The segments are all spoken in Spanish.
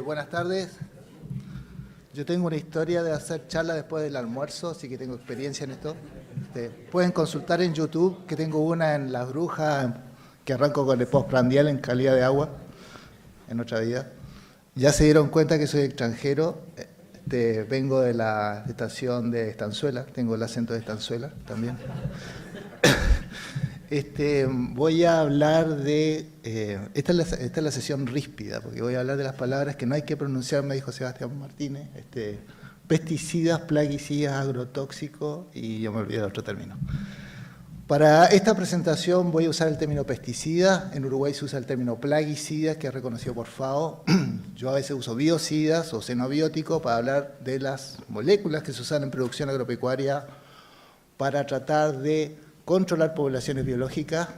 Buenas tardes. Yo tengo una historia de hacer charlas después del almuerzo, así que tengo experiencia en esto. Pueden consultar en YouTube, que tengo una en Las Brujas, que arranco con el postprandial en calidad de agua, en otra vida. Ya se dieron cuenta que soy extranjero. Vengo de la estación de Estanzuela, tengo el acento de Estanzuela también. Voy a hablar de... esta es la sesión ríspida, porque voy a hablar de las palabras que no hay que pronunciar, me dijo Sebastián Martínez. Pesticidas, plaguicidas, agrotóxicos, y yo me olvidé del otro término. Para esta presentación voy a usar el término pesticida. En Uruguay se usa el término plaguicida, que es reconocido por FAO. Yo a veces uso biocidas o xenobióticos para hablar de las moléculas que se usan en producción agropecuaria para tratar de controlar poblaciones biológicas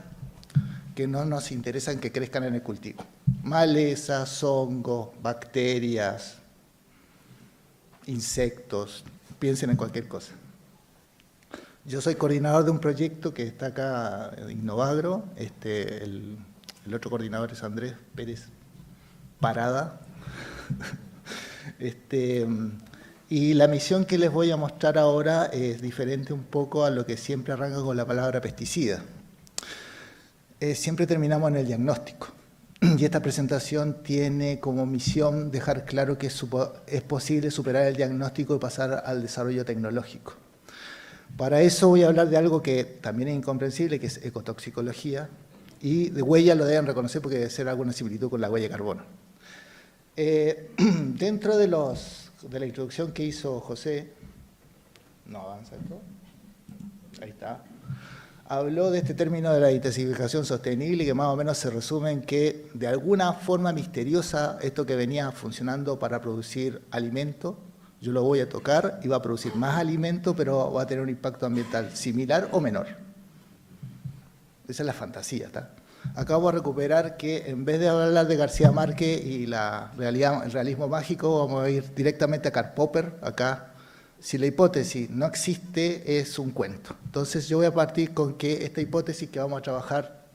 que no nos interesan que crezcan en el cultivo. Malezas, hongos, bacterias, insectos, piensen en cualquier cosa. Yo soy coordinador de un proyecto que está acá, Innovagro. El otro coordinador es Andrés Pérez Parada. Y la misión que les voy a mostrar ahora es diferente un poco a lo que siempre arranca con la palabra pesticida. Siempre terminamos en el diagnóstico. Y esta presentación tiene como misión dejar claro que es posible superar el diagnóstico y pasar al desarrollo tecnológico. Para eso voy a hablar de algo que también es incomprensible, que es ecotoxicología. Y de huella lo deben reconocer porque debe ser alguna similitud con la huella de carbono. Dentro de la introducción que hizo José, no avanza esto, ahí está, habló de este término de la intensificación sostenible, que más o menos se resume en que de alguna forma misteriosa esto que venía funcionando para producir alimento, yo lo voy a tocar y va a producir más alimento, pero va a tener un impacto ambiental similar o menor. Esa es la fantasía, ¿está? Acabo de recuperar que en vez de hablar de García Márquez y el realismo mágico, vamos a ir directamente a Karl Popper. Acá, si la hipótesis no existe, es un cuento. Entonces yo voy a partir con que esta hipótesis que vamos a trabajar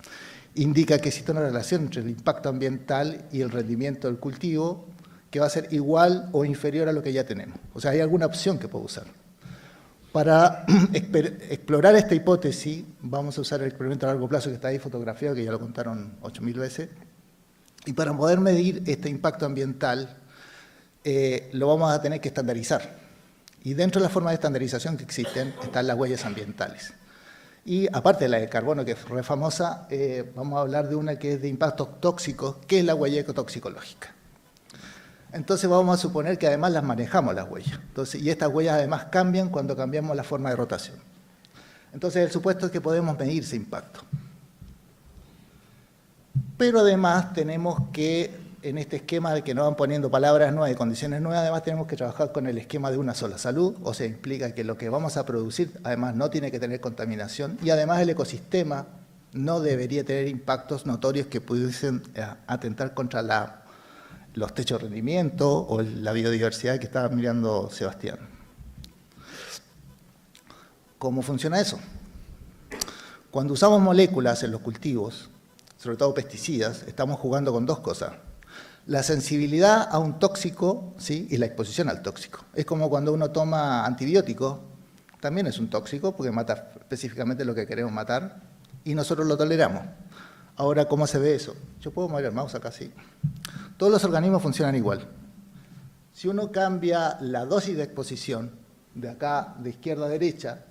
indica que existe una relación entre el impacto ambiental y el rendimiento del cultivo, que va a ser igual o inferior a lo que ya tenemos. O sea, hay alguna opción que puedo usar. Para explorar esta hipótesis, vamos a usar el experimento a largo plazo que está ahí fotografiado, que ya lo contaron 8.000 veces. Y para poder medir este impacto ambiental, lo vamos a tener que estandarizar. Y dentro de las formas de estandarización que existen, están las huellas ambientales. Y aparte de la de carbono, que es re famosa, vamos a hablar de una que es de impactos tóxicos, que es la huella ecotoxicológica. Entonces vamos a suponer que además las manejamos las huellas. Y estas huellas además cambian cuando cambiamos la forma de rotación. Entonces el supuesto es que podemos medir ese impacto. Pero además tenemos que, en este esquema de que nos van poniendo palabras nuevas y condiciones nuevas, además tenemos que trabajar con el esquema de una sola salud, o sea, implica que lo que vamos a producir además no tiene que tener contaminación y además el ecosistema no debería tener impactos notorios que pudiesen atentar contra los techos de rendimiento o la biodiversidad que estaba mirando Sebastián. ¿Cómo funciona eso? Cuando usamos moléculas en los cultivos, sobre todo pesticidas, estamos jugando con dos cosas. La sensibilidad a un tóxico, ¿sí? Y la exposición al tóxico. Es como cuando uno toma antibióticos, también es un tóxico porque mata específicamente lo que queremos matar y nosotros lo toleramos. Ahora, ¿cómo se ve eso? Yo puedo mover el mouse acá, sí. Todos los organismos funcionan igual. Si uno cambia la dosis de exposición, de acá, de izquierda a derecha,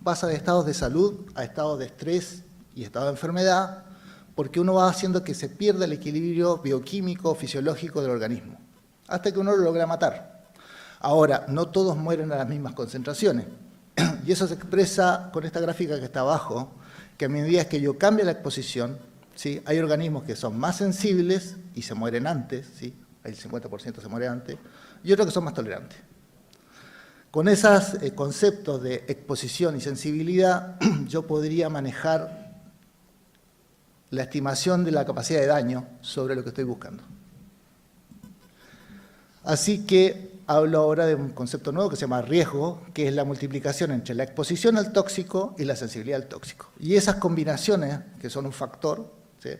pasa de estados de salud a estados de estrés y estado de enfermedad, porque uno va haciendo que se pierda el equilibrio bioquímico, fisiológico del organismo, hasta que uno lo logra matar. Ahora, no todos mueren a las mismas concentraciones, y eso se expresa con esta gráfica que está abajo, que a medida que yo cambio la exposición, ¿sí? Hay organismos que son más sensibles y se mueren antes, ¿sí? El 50% se muere antes, y otros que son más tolerantes. Con esos conceptos de exposición y sensibilidad, yo podría manejar la estimación de la capacidad de daño sobre lo que estoy buscando. Así que hablo ahora de un concepto nuevo que se llama riesgo, que es la multiplicación entre la exposición al tóxico y la sensibilidad al tóxico. Y esas combinaciones, que son un factor, ¿sí?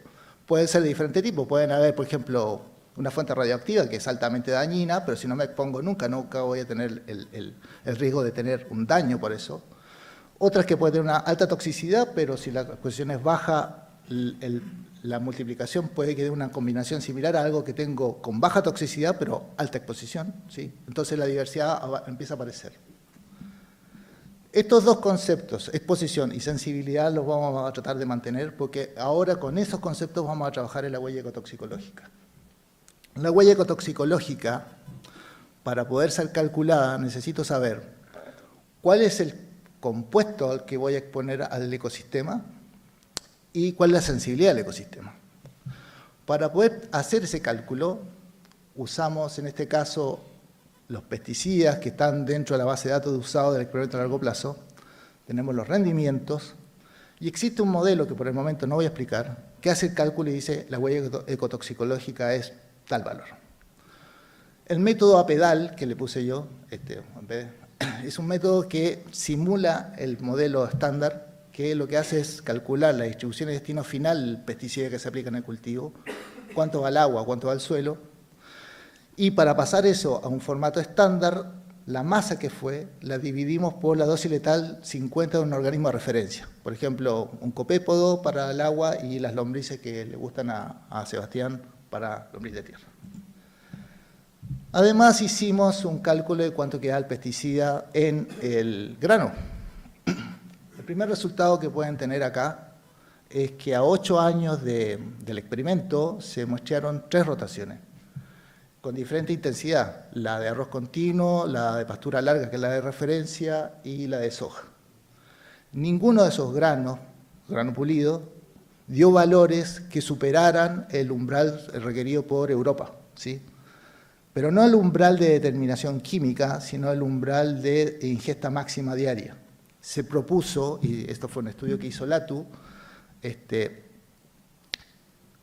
Pueden ser de diferente tipo. Pueden haber, por ejemplo, una fuente radioactiva que es altamente dañina, pero si no me expongo nunca voy a tener el riesgo de tener un daño por eso. Otras que pueden tener una alta toxicidad, pero si la exposición es baja, la multiplicación puede que dé una combinación similar a algo que tengo con baja toxicidad, pero alta exposición, ¿sí? Entonces la diversidad empieza a aparecer. Estos dos conceptos, exposición y sensibilidad, los vamos a tratar de mantener, porque ahora con esos conceptos vamos a trabajar en la huella ecotoxicológica. La huella ecotoxicológica, para poder ser calculada, necesito saber cuál es el compuesto al que voy a exponer al ecosistema y cuál es la sensibilidad del ecosistema. Para poder hacer ese cálculo, usamos en este caso los pesticidas que están dentro de la base de datos de usado del experimento a largo plazo, tenemos los rendimientos, y existe un modelo que por el momento no voy a explicar, que hace el cálculo y dice la huella ecotoxicológica es tal valor. El método APEDAL, que le puse yo, es un método que simula el modelo estándar, que lo que hace es calcular la distribución de destino final del pesticida que se aplica en el cultivo, cuánto va al agua, cuánto va al suelo, y para pasar eso a un formato estándar, la masa que fue la dividimos por la dosis letal 50 de un organismo de referencia. Por ejemplo, un copépodo para el agua y las lombrices que le gustan a Sebastián para lombriz de tierra. Además, hicimos un cálculo de cuánto queda el pesticida en el grano. El primer resultado que pueden tener acá es que a 8 años del experimento se muestrearon 3 rotaciones, con diferente intensidad, la de arroz continuo, la de pastura larga, que es la de referencia, y la de soja. Ninguno de esos granos, grano pulido, dio valores que superaran el umbral requerido por Europa, ¿sí? Pero no el umbral de determinación química, sino el umbral de ingesta máxima diaria. Se propuso, y esto fue un estudio que hizo LATU,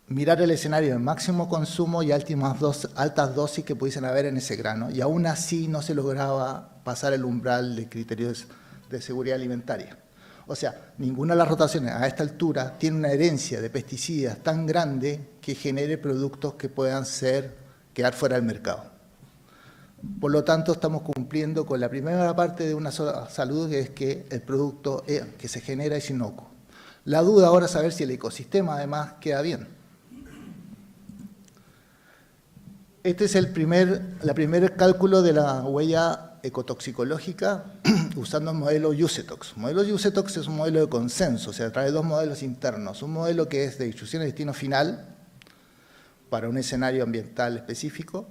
mirar el escenario de máximo consumo y altas dosis que pudiesen haber en ese grano, y aún así no se lograba pasar el umbral de criterios de seguridad alimentaria. O sea, ninguna de las rotaciones a esta altura tiene una herencia de pesticidas tan grande que genere productos que puedan quedar fuera del mercado. Por lo tanto, estamos cumpliendo con la primera parte de una sola salud, que es que el producto que se genera es inocuo. La duda ahora es saber si el ecosistema además queda bien. Este es el primer cálculo de la huella ecotoxicológica usando el modelo USETOX. El modelo USETOX es un modelo de consenso, o sea, trae 2 modelos internos. Un modelo que es de distribución de destino final para un escenario ambiental específico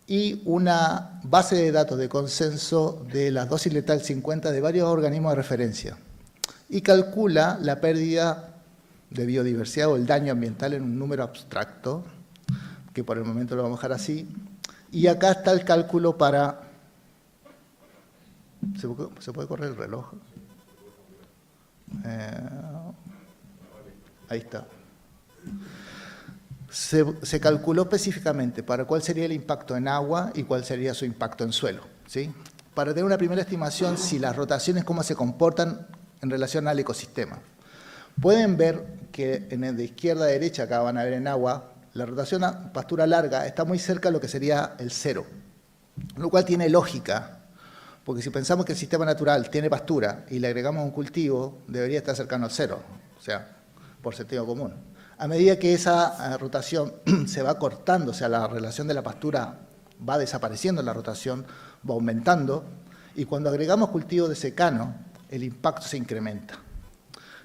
y una base de datos de consenso de la dosis letal 50 de varios organismos de referencia. Y calcula la pérdida de biodiversidad o el daño ambiental en un número abstracto, que por el momento lo vamos a dejar así. Y acá está el cálculo para... ¿Se puede correr el reloj? Ahí está. Se calculó específicamente para cuál sería el impacto en agua y cuál sería su impacto en suelo, ¿sí? Para tener una primera estimación si las rotaciones cómo se comportan en relación al ecosistema. Pueden ver que de izquierda a derecha, acá van a ver en agua, la rotación a pastura larga está muy cerca de lo que sería el 0, lo cual tiene lógica, porque si pensamos que el sistema natural tiene pastura y le agregamos un cultivo, debería estar cercano al 0, o sea, por sentido común. A medida que esa rotación se va cortando, o sea, la relación de la pastura va desapareciendo, la rotación va aumentando, y cuando agregamos cultivo de secano, el impacto se incrementa.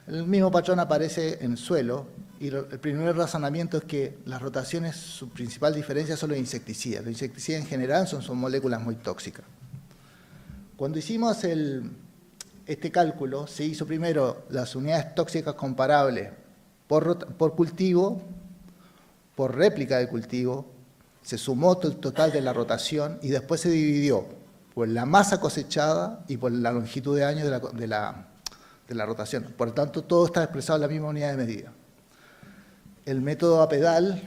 El mismo patrón aparece en suelo, y el primer razonamiento es que las rotaciones, su principal diferencia son los insecticidas. Los insecticidas en general son moléculas muy tóxicas. Cuando hicimos este cálculo, se hizo primero las unidades tóxicas comparables por cultivo, por réplica de cultivo, se sumó el total de la rotación y después se dividió por la masa cosechada y por la longitud de años de la rotación. Por lo tanto, todo está expresado en la misma unidad de medida. El método APEDAL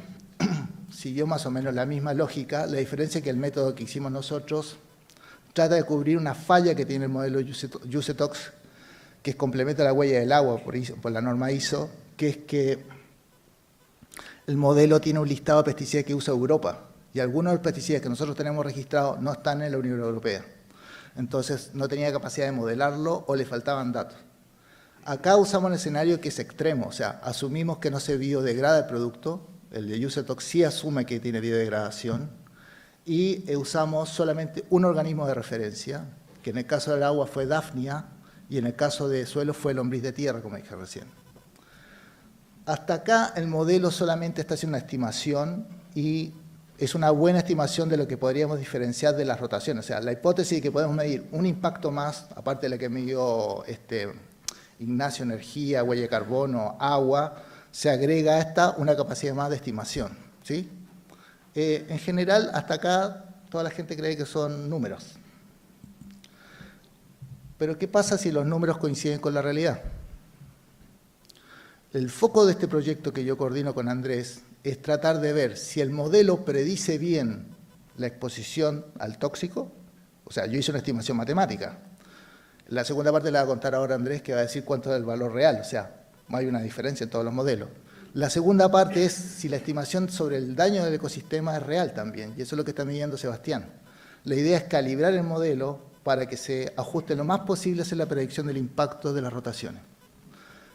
siguió más o menos la misma lógica. La diferencia es que el método que hicimos nosotros trata de cubrir una falla que tiene el modelo USETOX, que complementa la huella del agua por la norma ISO, que es que el modelo tiene un listado de pesticidas que usa Europa, y algunos de los pesticidas que nosotros tenemos registrados no están en la Unión Europea. Entonces, no tenía capacidad de modelarlo o le faltaban datos. Acá usamos un escenario que es extremo, o sea, asumimos que no se biodegrada el producto, el de USETOX sí asume que tiene biodegradación, y usamos solamente un organismo de referencia, que en el caso del agua fue Daphnia, y en el caso de suelo fue lombriz de tierra, como dije recién. Hasta acá el modelo solamente está haciendo una estimación y es una buena estimación de lo que podríamos diferenciar de las rotaciones. O sea, la hipótesis de que podemos medir un impacto más, aparte de la que midió Ignacio, energía, huella de carbono, agua, se agrega a esta una capacidad más de estimación, ¿sí? En general, hasta acá, toda la gente cree que son números. Pero, ¿qué pasa si los números coinciden con la realidad? El foco de este proyecto que yo coordino con Andrés es tratar de ver si el modelo predice bien la exposición al tóxico. O sea, yo hice una estimación matemática. La segunda parte la va a contar ahora Andrés, que va a decir cuánto es el valor real. O sea, hay una diferencia en todos los modelos. La segunda parte es si la estimación sobre el daño del ecosistema es real también, y eso es lo que está midiendo Sebastián. La idea es calibrar el modelo para que se ajuste lo más posible a la predicción del impacto de las rotaciones.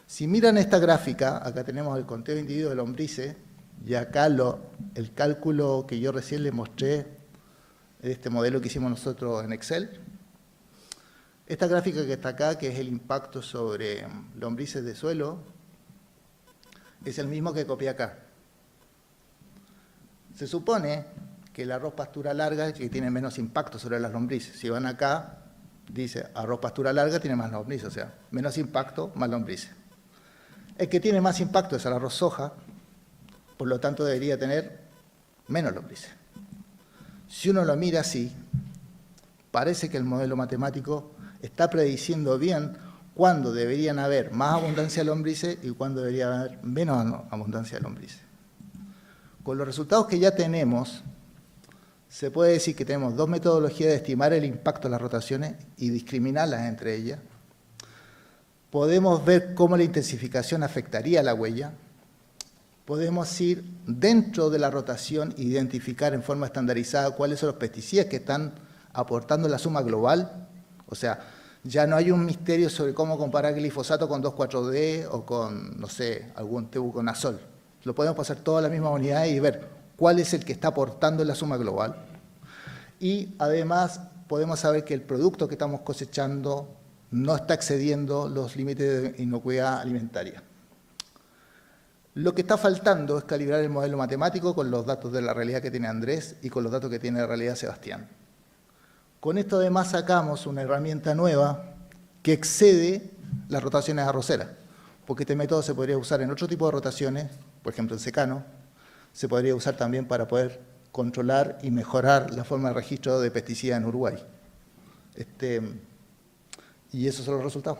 Si miran esta gráfica, acá tenemos el conteo de individuos de lombrices, y acá el cálculo que yo recién les mostré de este modelo que hicimos nosotros en Excel. Esta gráfica que está acá, que es el impacto sobre lombrices de suelo, es el mismo que copié acá. Se supone que el arroz pastura larga que tiene menos impacto sobre las lombrices. Si van acá, dice arroz pastura larga tiene más lombrices, o sea, menos impacto, más lombrices. El que tiene más impacto es el arroz soja, por lo tanto debería tener menos lombrices. Si uno lo mira así, parece que el modelo matemático está prediciendo bien cuándo deberían haber más abundancia de lombrices y cuándo debería haber menos abundancia de lombrices. Con los resultados que ya tenemos, se puede decir que tenemos dos metodologías de estimar el impacto de las rotaciones y discriminarlas entre ellas. Podemos ver cómo la intensificación afectaría a la huella. Podemos ir dentro de la rotación e identificar en forma estandarizada cuáles son los pesticidas que están aportando la suma global. O sea, ya no hay un misterio sobre cómo comparar glifosato con 2,4-D o con, no sé, algún tebuconazol. Lo podemos pasar todo a la misma unidad y ver cuál es el que está aportando la suma global. Y además podemos saber que el producto que estamos cosechando no está excediendo los límites de inocuidad alimentaria. Lo que está faltando es calibrar el modelo matemático con los datos de la realidad que tiene Andrés y con los datos que tiene de realidad Sebastián. Con esto además sacamos una herramienta nueva que excede las rotaciones arroceras, porque este método se podría usar en otro tipo de rotaciones, por ejemplo en secano, se podría usar también para poder controlar y mejorar la forma de registro de pesticidas en Uruguay. Y esos son los resultados.